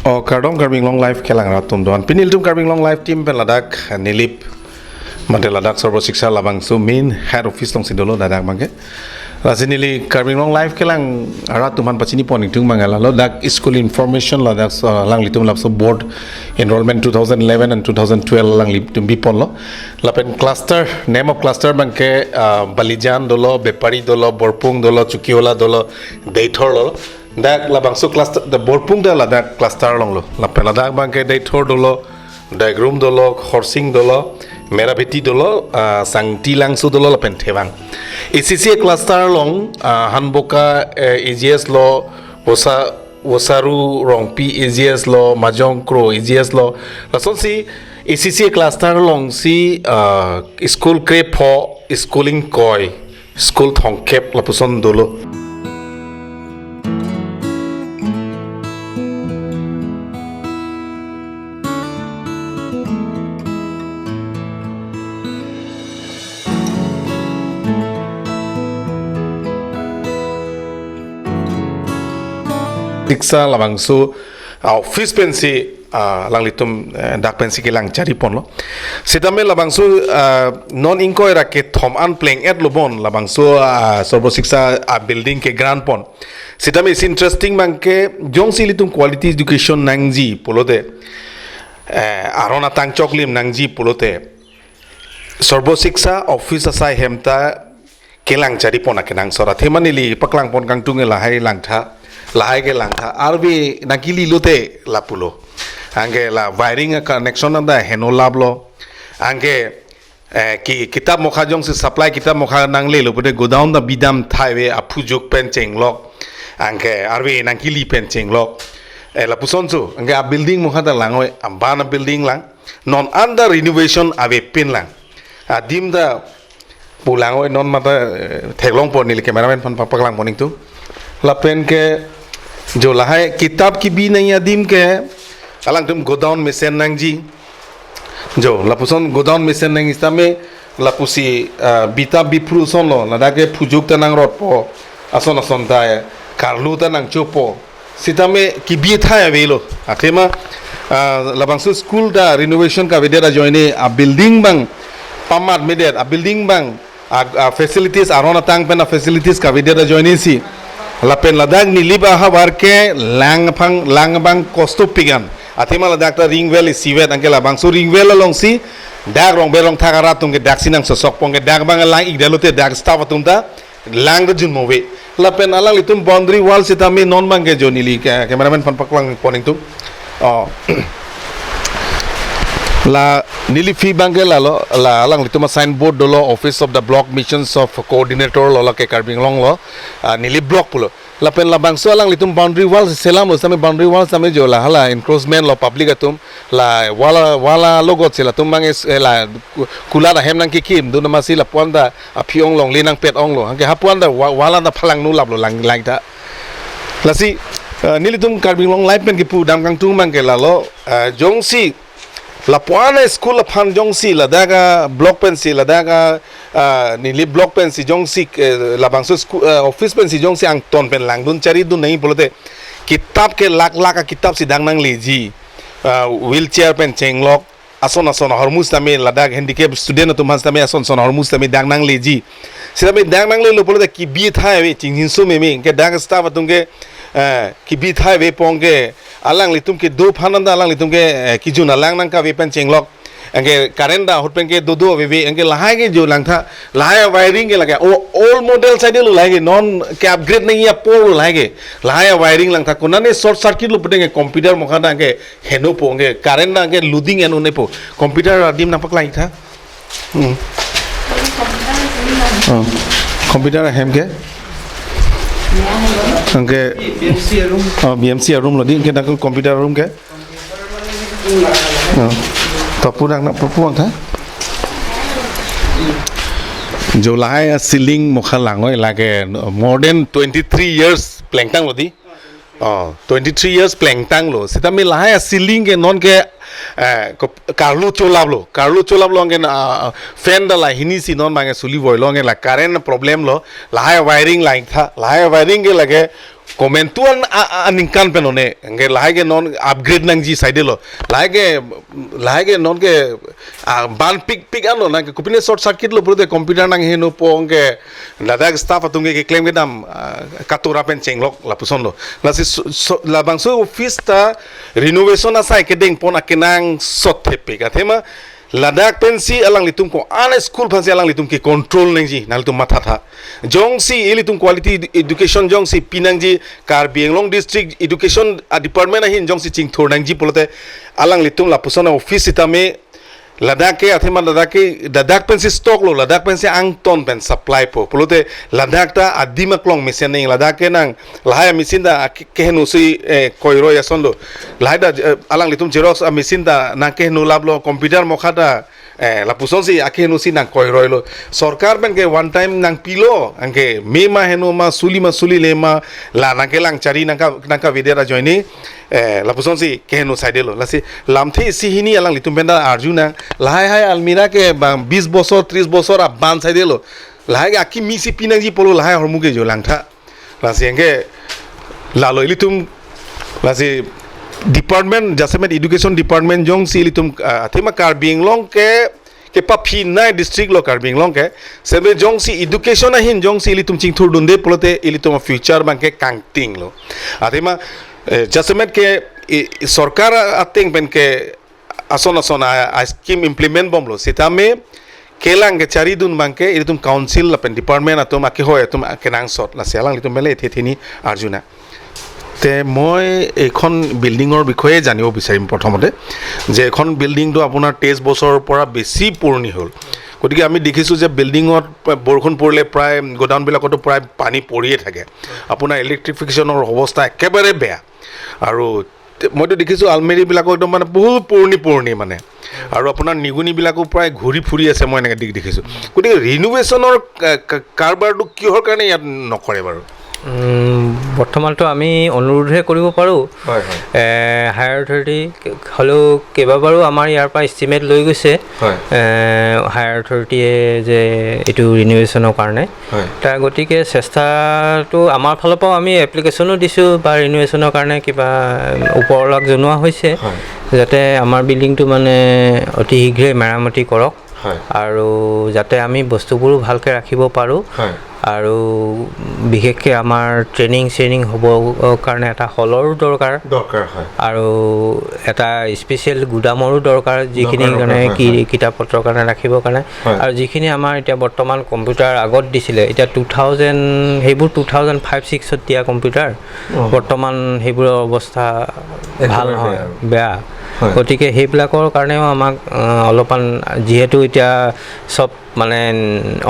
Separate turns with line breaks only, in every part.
Oh, kardom karbing long life kelang ratum doan. Pinil tum karbing long life team pen ladak Nilip Mante ladak sorbo siksa labang so main head office long sidolo ladak mangke. Rasinili karbing long life kelang ratuman pacini poning tung mangala lo dak school information ladak lang litum lap so board enrollment 2011 and 2012 lang litum bipon lo. Lapen cluster name of cluster mangke Balijan dolo, Bepari dolo, Borpung dolo, Chukiola dolo, Deitor lo. Dak labang so cluster the borpung da ladak cluster long lo la peladak bangke dai thor dolo diagram dolo horsing dolo merabeti dolo sang tilang su dolo la pen thewang ACCA cluster long hanboka AGS lo osaru rong P AGS lo majong kro AGS lo lason si ACCA cluster long si school crepe ho schooling koi school thongkep la puson dolo Diksa labang so office pensi lang litum dak pensi ke lang cari pon lo sitame labang so non inko era ke thom an playing at lobon labang so sorbo siksa building ke grand pon sitame is interesting bang ke jong si litum quality education nangji polote arona tang choklim nangji polote sorbo siksa office asai hemta ke lang cari pon akenang sora themanili paklang pon kang tunge lahai langtha lahai ke langtha arbi nakili lote lapulo angge la wiring connection anda heno lablo angge ki kitab mokha jong se supply kitab mokha nang le lo pode godown da bidam thaiwe apujok pencheng lok angge arbi nakili pencheng lok la pusonsu angge a building mokha da langoi ambana building lang non under renovation ave pin lang adim da pulangoi non mata theklong pon ni cameraman pon paklang poning tu la pen ke जो लाहे किताब की भी नहीं आदिम के अलग तुम godown में से नंगजी जो लापुसन गोदाउन में से नंग इस्ता में लापुसी बीता बिप्रुसन लो लड़ा के फुजुक तनांग रोड पो असन असन ताए कारलू तनांग चोपो सीता में की भी था या वेलो आखिर में लाबंगसु स्कूल दा रिनोवेशन का विदेरा जोइने आ बिल्डिंग बंग पमात में डेट आ बिल्डिंग बंग आ फैसिलिटीज आरोना तांग पे ना फैसिलिटीज का विदेरा जोइने सी lapen ladak Nilip habar ke lang bang kosto pigan atima ladak ta ringwell siwet angke labang so ringwell long si dak rong belong thakara tung ke dak sinang sosok pong ke dak bang lang igdalote dak staff tum ta lang da jun mowe lapen alang litum boundary wall sitami non bang ke jonili cameraman pan paklang poning tu la Nilip bangke la alang lituma signboard dolo office of the block missions of coordinator lo ke karbing long lo Nilip Block pulo la pen la bangso alang litum boundary wall selam usame boundary wall same jo la hala encroachment lo public atum la wala logo sila tum bang la kula da hem nang ki kim du namasi la puanda aphiong long linang pet ong lo ke hapuanda wala da phalang nu lap lo lang ta la si nilitum karbing long life pen ki pu dam kang tung bang ke la lo jongsi la puana school pan jongsi la daga block pensi la daga Nilip block pensi jongsi la bangso office pensi jongsi ang ton pen lang dun cari dun nahi bolote kitab ke lak kitab sidang nang leji wheelchair pen chenglok ason hormus tame la dag handicap student tu mas tame ason hormus tame dang nang leji sidame dang nang le lo bolote ki bi thai we chinghin so me ke dang staff atunge ki bi thai we pongke alang litum ke do phananda alang litum ke kijun alang nang ka wepen chenglok angke karenda hotpen ke do we angke lahai ke jo lang tha lahai wiring ke laga all model side lo lahai non ke upgrade nahi ya por lo lahai lahai wiring lang tha kunane short circuit lo putenge computer mokhada angke heno ponge karenda angke loading enu ne po computer adim napak lai tha computer hem ke angke BMC room lo di ke nak computer room ke papurang nak papuang tha jo lahai ceiling mokha langoi lage more than 23 years plengtang lo di 23 years plengtang lo sitami lahai ceiling ke non ke Carlo Cholablo ngen fan da la hini si non mange suli boilo ngen la current problem lo la wiring line tha la wiring ge lage komentuan aningkan penone nge lage non upgrade nang ji side lo lage non ke ban pick ano nang kupine short circuit lo purde computer nang henu ponge ladak staff atunge ke claim gedam katura pen chenglok la puson lo la si la bangso office ta renovation asai ke ding pon akenang sot thepe ka thema Ladak pensi alang litum ko ana school phansi alang litum ki control nang ji nal tum matha tha jongsi ilitum quality education jongsi pinang ji Karbi Anglong district education department ahin jongsi ching thor nang ji polote alang litum la pusona office itame Ladak ke athema Ladak pensi stock lo Ladak pensi angton pen supply po polote Ladak ta adima klong mesin ning Ladak ke nang lahaya mesin da kehnu si koiro yason lo lahada alang litum xerox mesin da nang kehnu lablo computer mokhata la puson si akhenu si nang koiro lo sarkar ben ke one time nang pilo angke me ma henu ma suli le ma la nang ke lang chari nang ka videra joini la puson si kehnu side lo la si lamthi si hini alang litum benda arjuna lahai almira ke 20 বছর 30 বছর ban side lo lahai aki misi pinang ji polo lahai hormuge jo langtha la si angke la lo ilitum la si department jasement education department jong si litum athema Karbi Anglong ke papi nai district lo Karbi Anglong ke sebe jong si education ahin jong si litum chingthur dunde polote ilitum future banke kangting lo athema jasement ke sarkar ating pen ke ason a scheme implement bomlo sitame kelang ke chari dun banke ilitum council pen department atum ake hoy atum kenang sot la selang litum mele ethethini arjuna তে মই এখন বিল্ডিংৰ বিষয়ে জানিব বিচাৰিম প্ৰথমতে যে এখন বিল্ডিংটো আপোনাৰ 23 বছৰৰ পৰা বেছি পুৰণি হ'ল গতিকে আমি দেখিছো যে বিল্ডিংত বৰষুণ পৰিলে প্ৰায় গোডাউন বিলাকতো প্ৰায় পানী পৰিয়ে থাকে আপোনাৰ ইলেক্ট্ৰিফিকেশনৰ অৱস্থা একেবাৰে বেয়া আৰু মইতো দেখিছো আলমেৰি বিলাকো একদম মানে বহুত পুৰণি মানে আৰু আপোনাৰ নিগুনি বিলাকো প্ৰায় ঘূৰি ফুৰি আছে মই এনেকৈ দেখিছো গতিকে ৰিনোভেশনৰ কাৰবাৰটো কিহৰ কাৰণে ইয়াত নকৰে বাৰু
বৰ্তমানটো আমি অনুৰোধহে কৰিব পাৰোঁ হায়াৰ অথৰিটি হ'লেও কেইবাবাৰো আমাৰ ইয়াৰ পৰা এষ্টিমেট লৈ গৈছে হায়াৰ অথৰিটিয়ে যে এইটো ৰিনোভেশ্যনৰ কাৰণে তাৰ গতিকে চেষ্টাটো আমাৰ ফালৰ পৰাও আমি এপ্লিকেশ্যনো দিছোঁ বা ৰিনোভেশ্যনৰ কাৰণে কিবা ওপৰলাগ জনোৱা হৈছে যাতে আমাৰ বিল্ডিংটো মানে অতি শীঘ্ৰে মেৰামতি কৰক আৰু যাতে আমি বস্তুবোৰ ভালকৈ ৰাখিব পাৰোঁ আৰু বিশেষকৈ আমাৰ ট্ৰেইনিং হ'ব কাৰণে এটা হলৰো দৰকাৰ হয় আৰু এটা স্পেচিয়েল গুদামৰো দৰকাৰ যিখিনি কাৰণে কিতাপ পত্ৰৰ কাৰণে ৰাখিবৰ কাৰণে আৰু যিখিনি আমাৰ এতিয়া বৰ্তমান কম্পিউটাৰ আগত দিছিলে এতিয়া 2005-6ত দিয়া কম্পিউটাৰ বৰ্তমান সেইবোৰৰ অৱস্থা ভাল নহয় বেয়া গতিকে সেইবিলাকৰ কাৰণেও আমাক অলপমান যিহেতু এতিয়া চব মানে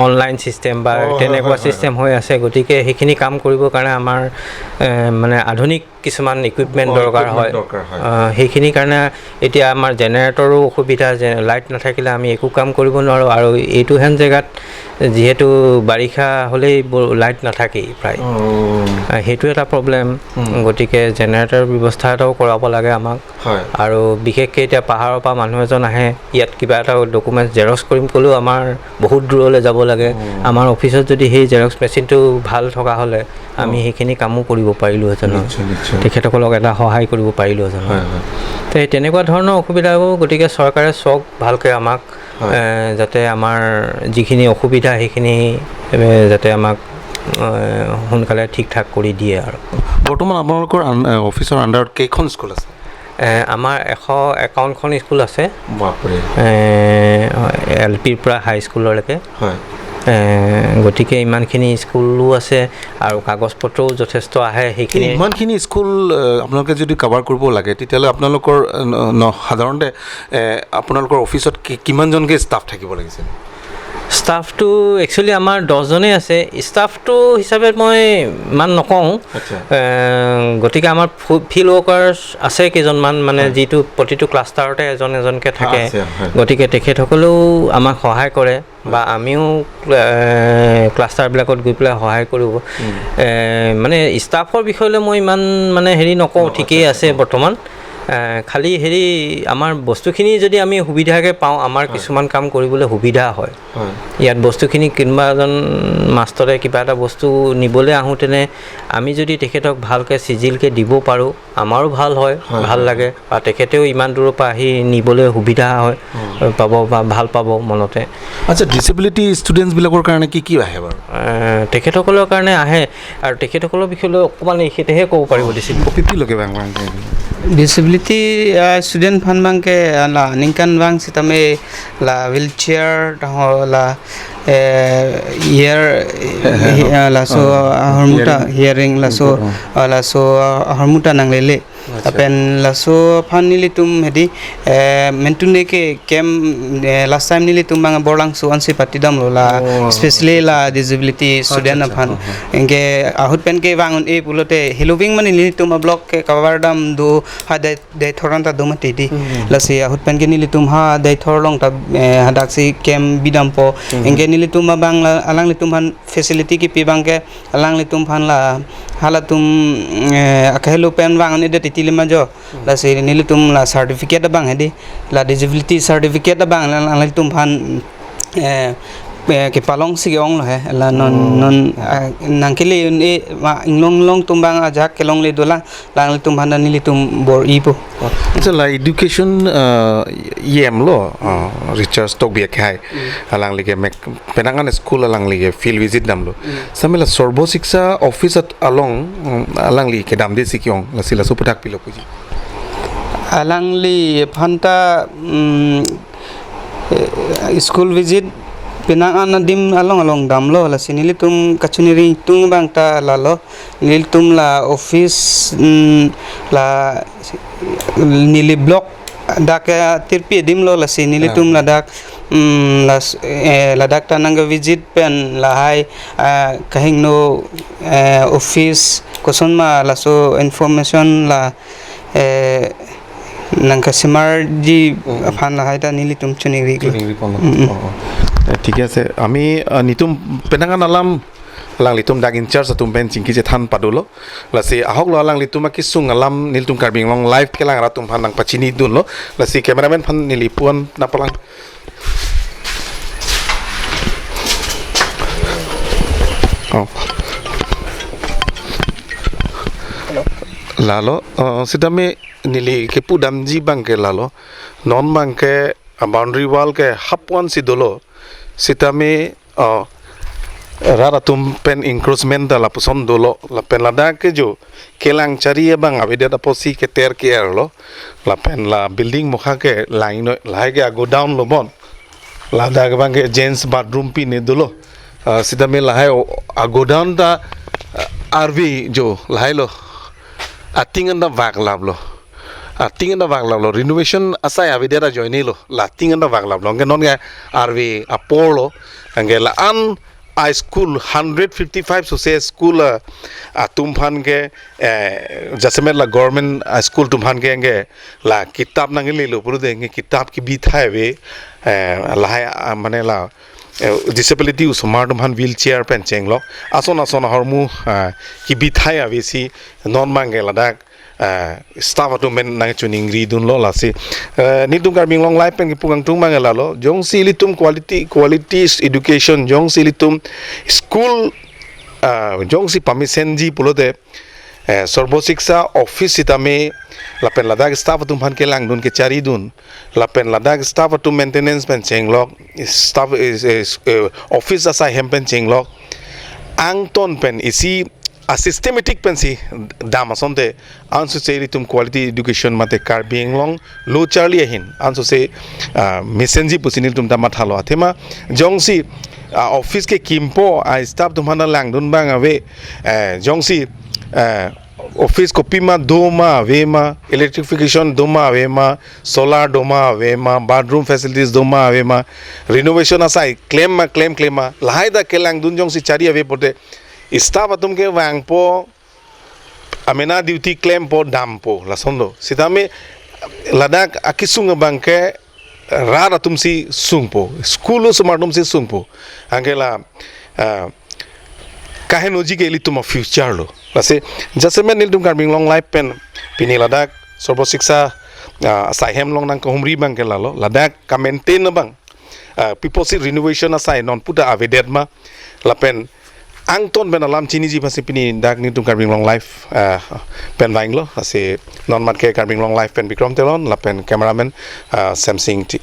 অনলাইন সিস্টেম বা তেনেকুৱা সিস্টেম হৈ আছে গতিকে সেইখিনি কাম কৰিবৰ কাৰণে আমাৰ মানে আধুনিক কিছুমান ইকুইপমেন্ট দৰকাৰ হয় সেইখিনি কাৰণে এতিয়া আমাৰ জেনেৰেটৰো অসুবিধা লাইট নাথাকিলে আমি একো কাম কৰিব নোৱাৰো আৰু এইটো হেন জেগাত যেহেতু বাৰিষা হ'লেই লাইট নাথাকেই প্ৰায় সেইটো এটা প্ৰবলেম গতিকে জেনেৰেটৰ ব্যৱস্থা এটাও কৰাব লাগে আমাক আৰু বিশেষকৈ এতিয়া পাহাৰৰ পৰা মানুহ এজন আহে ইয়াত কিবা এটা ডকুমেণ্ট জেৰক্স কৰিম ক'লেও আমাৰ বহুত দূৰলৈ যাব লাগে আমাৰ অফিচত যদি সেই জেৰক্স মেচিনটো ভাল থকা হ'লে আমি সেইখিনি কামো কৰিব পাৰিলোহেঁতেন তেখেতসকলক এটা সহায় কৰিব পাৰিলোহেঁতেন তো তেনেকুৱা ধৰণৰ অসুবিধাবোৰ গতিকে চৰকাৰে চাওক ভালকৈ আমাক যাতে আমাৰ যিখিনি অসুবিধা সেইখিনি যাতে আমাক সোনকালে ঠিক ঠাক কৰি দিয়ে আৰু
বৰ্তমান আপোনালোকৰ অফিচৰ আণ্ডাৰত কেইখন স্কুল আছে
আমাৰ 151খন স্কুল আছে LPৰ পৰা হাই স্কুললৈকে গতিকে ইমানখিনি স্কুলো আছে আৰু কাগজ পত্ৰও যথেষ্ট আহে সেইখিনি
ইমানখিনি স্কুল আপোনালোকে যদি কভাৰ কৰিব লাগে তেতিয়াহ'লে আপোনালোকৰ সাধাৰণতে আপোনালোকৰ অফিচত কিমানজনকৈ ষ্টাফ থাকিব লাগিছে
ষ্টাফটো একচুৱেলি আমাৰ 10 জনেই আছে ষ্টাফটো হিচাপে মই ইমান নকওঁ গতিকে আমাৰ ফিল্ড ৱৰ্কাৰ্ছ আছে কেইজনমান মানে যিটো প্ৰতিটো ক্লাষ্টাৰতে এজনকৈ থাকে গতিকে তেখেতসকলেও আমাক সহায় কৰে বা আমিও ক্লাষ্টাৰবিলাকত গৈ পেলাই সহায় কৰিব মানে ষ্টাফৰ বিষয়লৈ মই ইমান মানে হেৰি নকওঁ ঠিকেই আছে বৰ্তমান খালি হেৰি আমাৰ বস্তুখিনি যদি আমি সুবিধাকৈ পাওঁ আমাৰ কিছুমান কাম কৰিবলৈ সুবিধা হয় ইয়াত বস্তুখিনি কোনোবা এজন মাষ্টৰে কিবা এটা বস্তু নিবলৈ আহোঁতেনে আমি যদি তেখেতক ভালকৈ চিজিলকৈ দিব পাৰোঁ আমাৰো ভাল হয় ভাল লাগে বা তেখেতেও ইমান দূৰৰ পৰা আহি নিবলৈ সুবিধা হয় পাব বা ভাল পাব মনতে
আচ্ছা ডিছেবিলিটি ষ্টুডেণ্টছবিলাকৰ কাৰণে কি কি আহে বাৰু
তেখেতসকলৰ কাৰণে আহে আৰু তেখেতসকলৰ বিষয়লৈ অকণমান এইখিনিহে ক'ব পাৰিব
disability student phan bang ke la ningkan bang sitame la wheelchair la ear la so harmuta hearing la so harmuta nang lele apen la so phan nili tum hedi mentune ke kem last time nili tum bang borlang so ansi patidam lo la especially la disability student phan engke ahut pen ke bangun e pulote heloving mani nili tum block ke kawardam do ha de thoranta do mati di la se ahut pen ke nili tum ha de thorlong ta hadak si kem bidam po engke nili tum bang alang li tum han facility ki pi bang ke alang li tum phan la hala tum akhelo pen bang ne de tilima jo la se nili tum la certificate bang hedi la disability certificate bang alang li tum phan ke palong si ong lo he la non nangkili e long tumbang ajak kelong le dola lang le tumban ni le tum bor ipo
so la education yem lo research tok bi khai alang lige mek penangan school alang lige field visit dam lo samela sorbo shiksha office at along alang li ke dam de sikyong la sila suputak pilo puji
alang li phanta school visit pinangan dim along dam lo la sinili tum kachuniri tung bang ta la lo nil tum la office la Nilip Block dak tirpi dim lo la sinili tum la dak la dak tananga visit pen la hai kahing no office koson ma la so information la nangka simar ji phan la hai ta nili tum chuniri
ঠিক আছে আমি নিতুম পেনাঙ্গান আলাম আলাং লিতুম ডাক in charge তুম PAN Chinki যে থান পাদুলো লাসি আহক লো আলাং লিতুম কি সুং আলাম নিলতুম কারবিং লং লাইভ কেলাং রা তুম ফান নাং পাচিনি দুনলো লাসি ক্যামেরাম্যান ফান নিলি পুয়ান নাপালাং লালো সিদামে নিলি কে পুদামজি Banke লালো non Banke boundary wall के हपवन सी दोलो सितामे रारा तुम पेन इंक्रोचमेंट ला पुसन दोलो ला पेन ला के जो केलांग चरिए बांग अबेदे पोसी के तेर के लो ला पेन ला बिल्डिंग मुखा के लाइन लाए के गो डाउन लो बन ला दाग बांग के जेंट्स बाथरूम पी ने दोलो सितामे ला है गो डाउन दा आरवी जो लाए लो अतिंगन दा वाग लाभ लो tingin na bangla lo renovation asai abidera joini lo la tingin na bangla lo nge non ge arvi apolo nge la an I school 155 so say school tumpan ge jasemer la government school tumpan ge la kitab na nge lo puru de nge kitab ki bi thai ve la mane la disability usmar tumhan wheelchair pen chenglo ason hormu ki bi thai avesi non mange la dak staff atu men nang chuning ri dun lo la si ni tum karbing long life pen pungang tung mangela lo jong silitum quality education jong silitum school jong si pamisenji pulote sorbo shiksha office itame lapen ladak staff atu phan ke lang dun ke chari dun lapen ladak staff atu maintenance pen chenglok staff is office asa hempen chenglok angton pen isi a systematic pensi dama sonte ansu se tum quality education mate karbing long lo charlie hin ansu se messenger pusinil tum dama thalo athema jongsi office ke kimpo I staff tum hana lang dun bang ave jongsi office copy ma doma vema electrification doma vema solar doma vema bathroom facilities doma vema renovation asai claim ma lahai da kelang dun jongsi chari ave pote staff atum ke wang po amena duty claim po dam po la sondo sitame ladak akisung bangke rara tum si sung po school sumartum si sung po angela kahenoji ke lituma future lo lase jasemen niltum karbing long life pen pini ladak sorbo shiksha asai hem long nang kohumri bang ke lalo ladak ka maintain na bang people si renovation asai non puta avedet ma lapen ang ton ben alam chini ji pasi pini dak ni tum karbing long life pen vaing lo ase non mat ke karbing long life pen bikrom telon lapen cameraman samsing ti